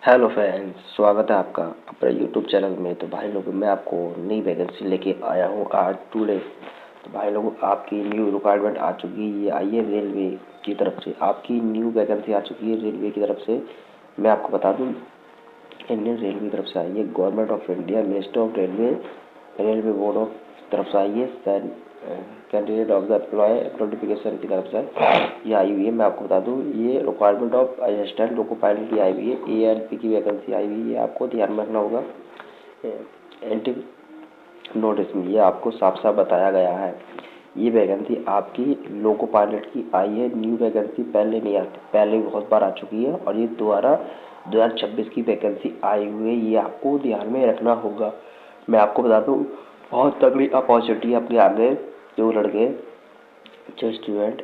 Hello friends, स्वागत है आपका अपने यूट्यूब चैनल में। तो भाई लोग, मैं आपको नई वैकेंसी लेके आया हूँ आज टुडे। तो भाई लोग, आपकी न्यू रिक्वायरमेंट आ चुकी है, ये आई है रेलवे की तरफ से। आपकी न्यू वैकेंसी आ चुकी है रेलवे की तरफ से। मैं आपको बता दूँ, इंडियन रेलवे की तरफ से आई है, government of India, minister of railway, railway board of तरफ से आई है, candidate of the employ notification की तरफ से ये आई हुई है। मैं आपको बता दूं, ये requirement of assistant loco pilot की आई हुई है, ALP की वैकेंसी आई हुई है। आपको ध्यान में रखना होगा। एंटी नोटिस में ये आपको साफ साफ बताया गया है। ये वैकेंसी आपकी लोको पायलट की आई है, न्यू वैकेंसी पहले नहीं आती, पहले बहुत बार आ चुकी है और ये दोबारा 2026 की वैकेंसी आई हुई है। ये आपको ध्यान में रखना होगा। मैं आपको बता दूं, बहुत तगड़ी अपॉर्चुनिटी अपने आगे जो लड़के जो स्टूडेंट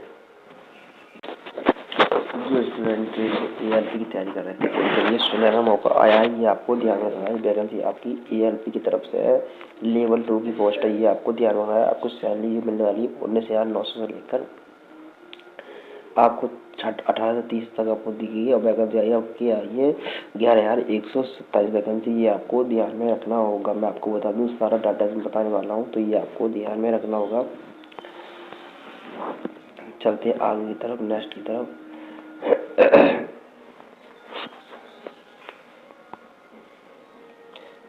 ALP की तैयारी कर रहे थे उनके लिए सुनहरा मौका आया है। ये आपको ध्यान रखना है। वैकेंसी आपकी ALP की तरफ से है, लेवल 2 की पोस्ट है। ये आपको ध्यान रखना है। आपको सैलरी मिलने वाली है 19,900 से लेकर आपको 18 से 30 तक आपको दी गई है। और वैकेंसी आई आपकी आई है 11,127 वैकेंसी। ये आपको ध्यान में रखना होगा। मैं आपको बता दूँ, सारा डाटा मैं बताने वाला हूँ, तो ये आपको ध्यान में रखना होगा। चलते आगे की तरफ, नेक्स्ट की तरफ।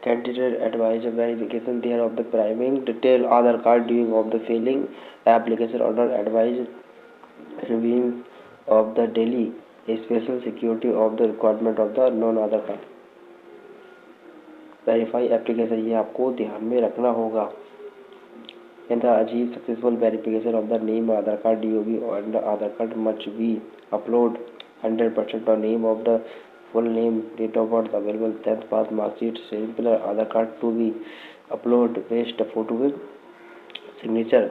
Candidate advisor verification there of the priming detail Aadhaar card doing of the filling application order advise reviewing of the daily special security of the requirement of the non Aadhaar card verify application। ये आपको ध्यान में रखना होगा। In the achieve successful verification of the name Aadhaar card DOB and the Aadhaar card must be upload 100% the name of the full name, date of birth, available 10th pass marksheet, simple Aadhaar card to be upload, paste photo with signature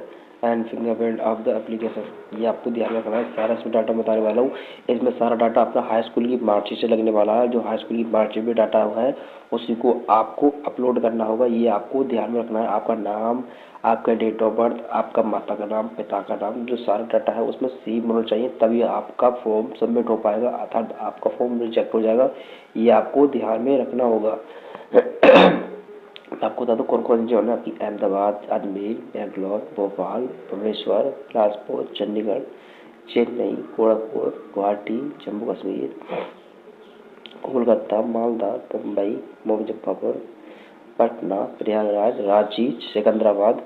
and fingerprint of the application. ये आपको ध्यान रखना है। सारा इसमें data बताने वाला हूँ। इसमें सारा डाटा अपना हाई स्कूल की मार्कशीट से लगने वाला है। जो हाई स्कूल की मार्कशीट में डाटा हुआ है उसी को आपको अपलोड करना होगा। ये आपको ध्यान में रखना है। आपका नाम, आपका डेट ऑफ बर्थ, आपका माता का नाम, पिता का नाम, जो सारा डाटा है उसमें सेम होना चाहिए, तभी आपका फॉर्म सबमिट हो पाएगा, अर्थात आपका फॉर्म रिजेक्ट हो जाएगा। ये आपको ध्यान में रखना होगा। आपको बता दो कौन कौन सी जॉब है आपकी। अहमदाबाद, अजमेर, बेंगलोर, भोपाल, भुवनेश्वर, बिलासपुर, चंडीगढ़, चेन्नई, गोरखपुर, गुवाहाटी, जम्मू कश्मीर, कोलकाता, मालदा, मुंबई, मुजफ्फरपुर, पटना, प्रयागराज, रांची, सिकंदराबाद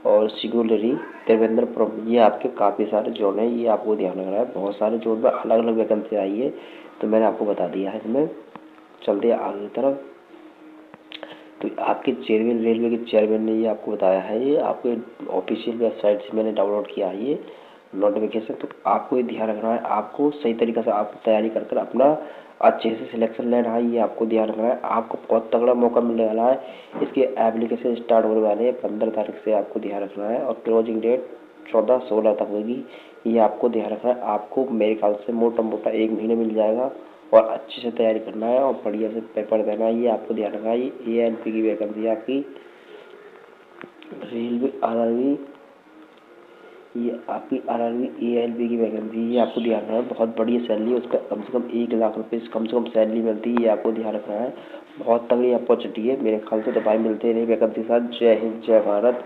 और सिगुलरी, त्रिवेंद्रपुरम। ये आपके काफ़ी सारे जोन हैं। ये आपको ध्यान रखना है। बहुत सारे जोन में अलग अलग वैकेंसी आई है, तो मैंने आपको बता दिया है। इसमें चलते आगे की तरफ। तो आपके चेयरमैन, रेलवे के चेयरमैन ने ये आपको बताया है। ये आपके ऑफिशियल वेबसाइट से मैंने डाउनलोड किया है ये नोटिफिकेशन। तो आपको ये ध्यान रखना है। आपको सही तरीके से आपको तैयारी कर अपना अच्छे से सिलेक्शन लेना है। ये आपको ध्यान रखना है। आपको बहुत तगड़ा मौका मिलने वाला है। इसके एप्लीकेशन स्टार्ट होने वाले हैं 15 तारीख से, आपको ध्यान रखना है। और क्लोजिंग डेट 14-16 तक होगी। ये आपको ध्यान रखना है। आपको मेरे ख्याल से मोटा मोटा 1 महीने मिल जाएगा और अच्छे से तैयारी करना है और बढ़िया से पेपर देना है। ये आपको ध्यान रखना है। ये ALP की वैकेंसी आपकी रेलवे RRB, ये आपकी RRB ALP की वैकेंसी। ये आपको ध्यान रखना है। बहुत बढ़िया सैलरी है उसका, कम से कम 1 लाख रुपये कम से कम सैलरी मिलती है। ये आपको ध्यान रखना है। बहुत तगड़ी अपॉर्चुनिटी है। मेरे ख्याल से तो भाई मिलते रहे वैकेंसी के साथ। जय हिंद, जय भारत।